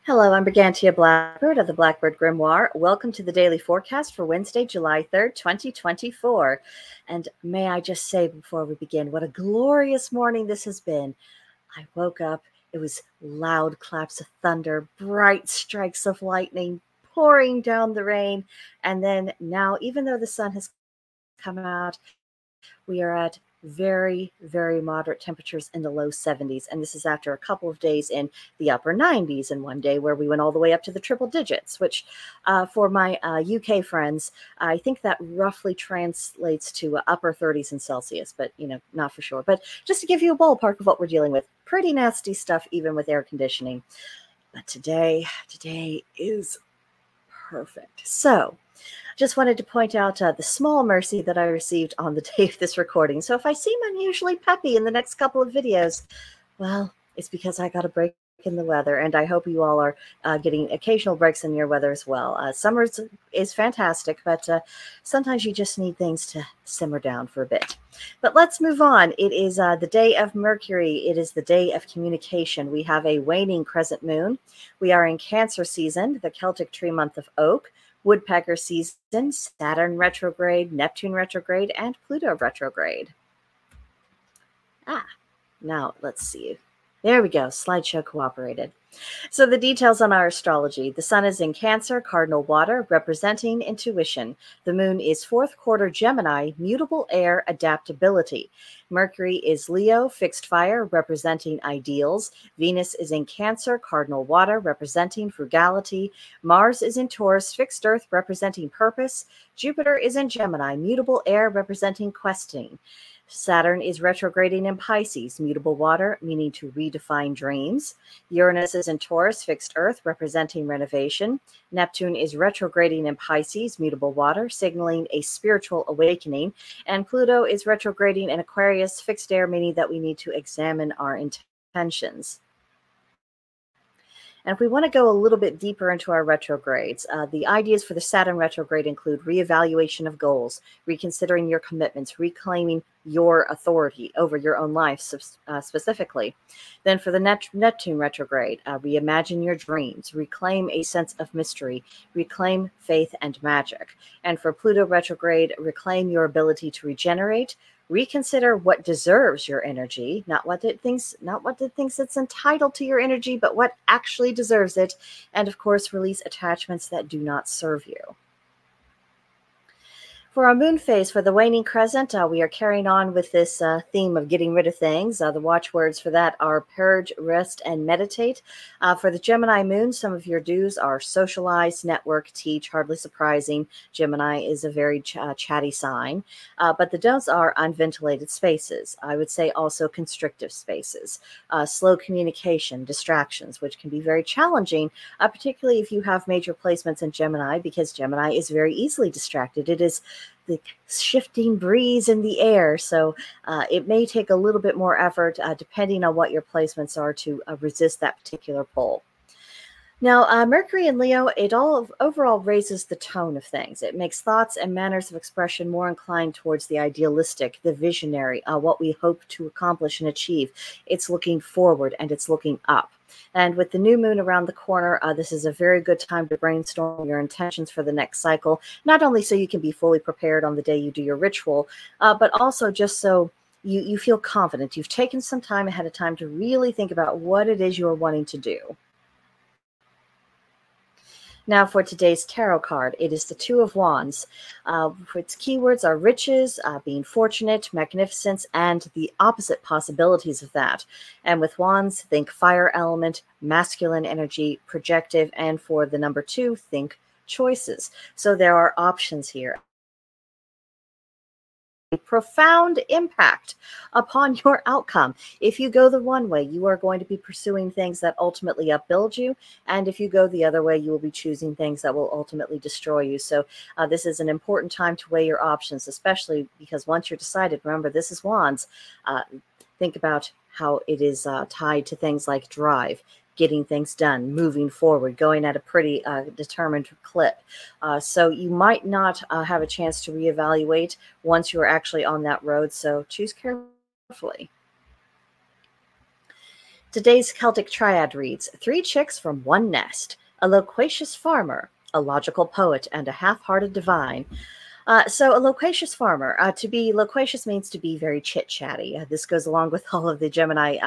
Hello, I'm Brigantia Blackbird of the Blackbird Grimoire. Welcome to the daily forecast for Wednesday, July 3rd, 2024. And may I just say before we begin, what a glorious morning this has been. I woke up, it was loud claps of thunder, bright strikes of lightning, pouring down the rain. And then now, even though the sun has come out, we are at very, very moderate temperatures in the low 70s. And this is after a couple of days in the upper 90s and one day where we went all the way up to the triple digits, which for my UK friends, I think that roughly translates to upper 30s in Celsius, but not for sure. But just to give you a ballpark of what we're dealing with, pretty nasty stuff, even with air conditioning. But today is perfect. So just wanted to point out the small mercy that I received on the day of this recording. So if I seem unusually peppy in the next couple of videos, well, it's because I got a break in the weather, and I hope you all are getting occasional breaks in your weather as well. Summer is fantastic, but sometimes you just need things to simmer down for a bit. But let's move on. It is the day of Mercury. It is the day of communication. We have a waning crescent moon. We are in Cancer season, the Celtic tree month of oak, Woodpecker season, Saturn retrograde, Neptune retrograde, and Pluto retrograde. Now let's see. There we go. Slideshow cooperated. So the details on our astrology. The sun is in Cancer, cardinal water, representing intuition. The moon is fourth quarter Gemini, mutable air, adaptability. Mercury is Leo, fixed fire, representing ideals. Venus is in Cancer, cardinal water, representing frugality. Mars is in Taurus, fixed earth, representing purpose. Jupiter is in Gemini, mutable air, representing questing. Saturn is retrograding in Pisces, mutable water, meaning to redefine dreams. Uranus is in Taurus, fixed earth, representing renovation. Neptune is retrograding in Pisces, mutable water, signaling a spiritual awakening. And Pluto is retrograding in Aquarius, fixed air, meaning that we need to examine our intentions. And if we want to go a little bit deeper into our retrogrades, the ideas for the Saturn retrograde include reevaluation of goals, reconsidering your commitments, reclaiming your authority over your own life specifically. Then for the Neptune retrograde, reimagine your dreams, reclaim a sense of mystery, reclaim faith and magic. And for Pluto retrograde, reclaim your ability to regenerate, reconsider what deserves your energy, not what it thinks it's entitled to your energy, but what actually deserves it. And of course, release attachments that do not serve you. For our moon phase, for the waning crescent, we are carrying on with this theme of getting rid of things. The watchwords for that are purge, rest, and meditate. For the Gemini moon, some of your do's are socialize, network, teach, hardly surprising. Gemini is a very chatty sign. But the don'ts are unventilated spaces. I would say also constrictive spaces, slow communication, distractions, which can be very challenging, particularly if you have major placements in Gemini, because Gemini is very easily distracted. It is the shifting breeze in the air. So it may take a little bit more effort depending on what your placements are to resist that particular pull. Now, Mercury in Leo, it overall raises the tone of things. It makes thoughts and manners of expression more inclined towards the idealistic, the visionary, what we hope to accomplish and achieve. It's looking forward and it's looking up. And with the new moon around the corner, this is a very good time to brainstorm your intentions for the next cycle, not only so you can be fully prepared on the day you do your ritual, but also just so you feel confident. You've taken some time ahead of time to really think about what it is you're wanting to do. Now for today's tarot card, it is the Two of Wands. Its keywords are riches, being fortunate, magnificence, and the opposite possibilities of that. And with wands, think fire element, masculine energy, projective, and for the number 2, think choices. So there are options here. A profound impact upon your outcome. If you go the one way, you are going to be pursuing things that ultimately upbuild you. And if you go the other way, you will be choosing things that will ultimately destroy you. So this is an important time to weigh your options, especially because once you're decided, remember, this is wands. Think about how it is tied to things like drive, getting things done, moving forward, going at a pretty determined clip. So you might not have a chance to reevaluate once you're actually on that road. So choose carefully. Today's Celtic triad reads, 3 chicks from one nest, a loquacious farmer, a logical poet, and a half-hearted divine. So a loquacious farmer, to be loquacious means to be very chit-chatty. This goes along with all of the Gemini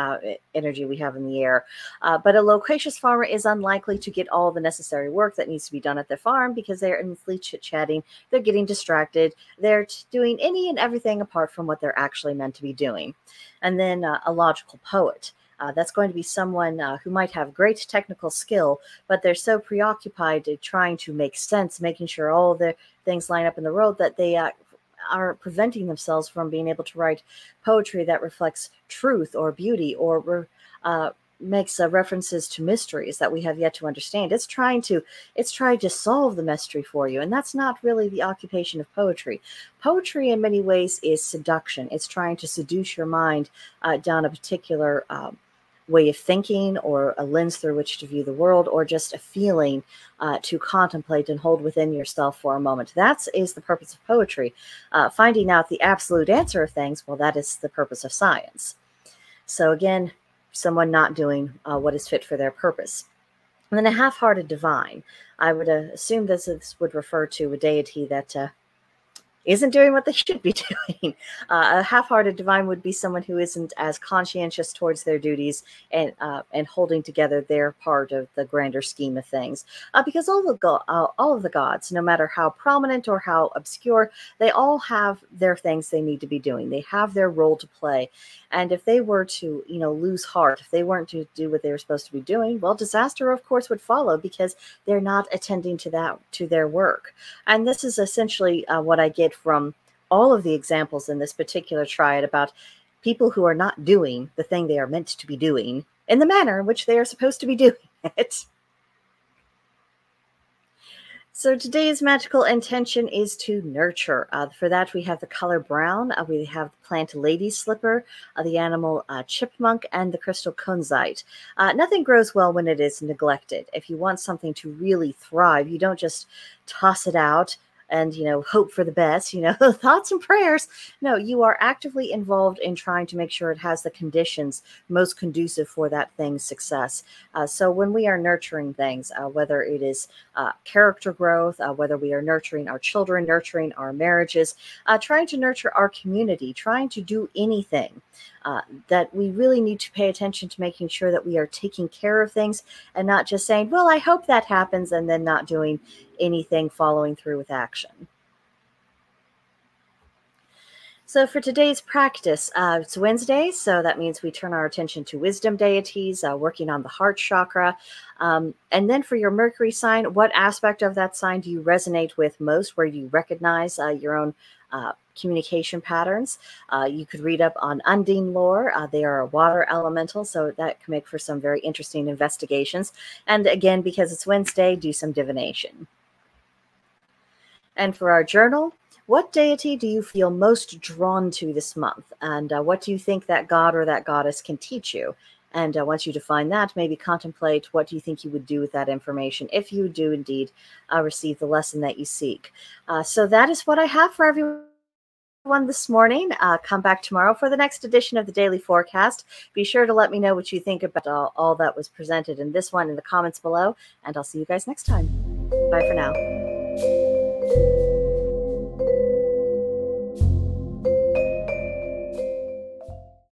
energy we have in the air. But a loquacious farmer is unlikely to get all the necessary work that needs to be done at their farm because they're endlessly chit-chatting. They're getting distracted. They're doing any and everything apart from what they're actually meant to be doing. And then a logical poet. That's going to be someone who might have great technical skill, but they're so preoccupied trying to make sense, making sure all the things line up in the world that they are preventing themselves from being able to write poetry that reflects truth or beauty or makes references to mysteries that we have yet to understand. It's trying to solve the mystery for you, and that's not really the occupation of poetry. Poetry, in many ways, is seduction. It's trying to seduce your mind down a particular way of thinking or a lens through which to view the world, or just a feeling to contemplate and hold within yourself for a moment. That is the purpose of poetry. Finding out the absolute answer of things, well, that is the purpose of science. So again, someone not doing what is fit for their purpose. And then a half-hearted divine. I would assume this would refer to a deity that isn't doing what they should be doing. A half-hearted divine would be someone who isn't as conscientious towards their duties and holding together their part of the grander scheme of things. Because all of the gods, no matter how prominent or how obscure, they all have their things they need to be doing. They have their role to play. And if they were to, lose heart, if they weren't to do what they were supposed to be doing, well, disaster, of course, would follow because they're not attending to their work. And this is essentially what I get from all of the examples in this particular triad about people who are not doing the thing they are meant to be doing in the manner in which they are supposed to be doing it. So today's magical intention is to nurture. For that, we have the color brown. We have the plant lady slipper, the animal chipmunk, and the crystal kunzite. Nothing grows well when it is neglected. If you want something to really thrive, you don't just toss it out and, hope for the best, thoughts and prayers. No, you are actively involved in trying to make sure it has the conditions most conducive for that thing's success. So when we are nurturing things, whether it is character growth, whether we are nurturing our children, nurturing our marriages, trying to nurture our community, trying to do anything, that we really need to pay attention to making sure that we are taking care of things and not just saying, well, I hope that happens, and then not doing anything following through with action. So for today's practice, it's Wednesday, so that means we turn our attention to wisdom deities, working on the heart chakra. And then for your Mercury sign, what aspect of that sign do you resonate with most, where you recognize your own communication patterns? You could read up on Undine lore. They are a water elemental, so that can make for some very interesting investigations. And again, because it's Wednesday, do some divination. And for our journal, what deity do you feel most drawn to this month? And what do you think that god or that goddess can teach you? And once you define that, maybe contemplate what do you think you would do with that information if you do indeed receive the lesson that you seek. So that is what I have for everyone this morning. Come back tomorrow for the next edition of the Daily Forecast. Be sure to let me know what you think about all that was presented in this one in the comments below, and I'll see you guys next time. Bye for now.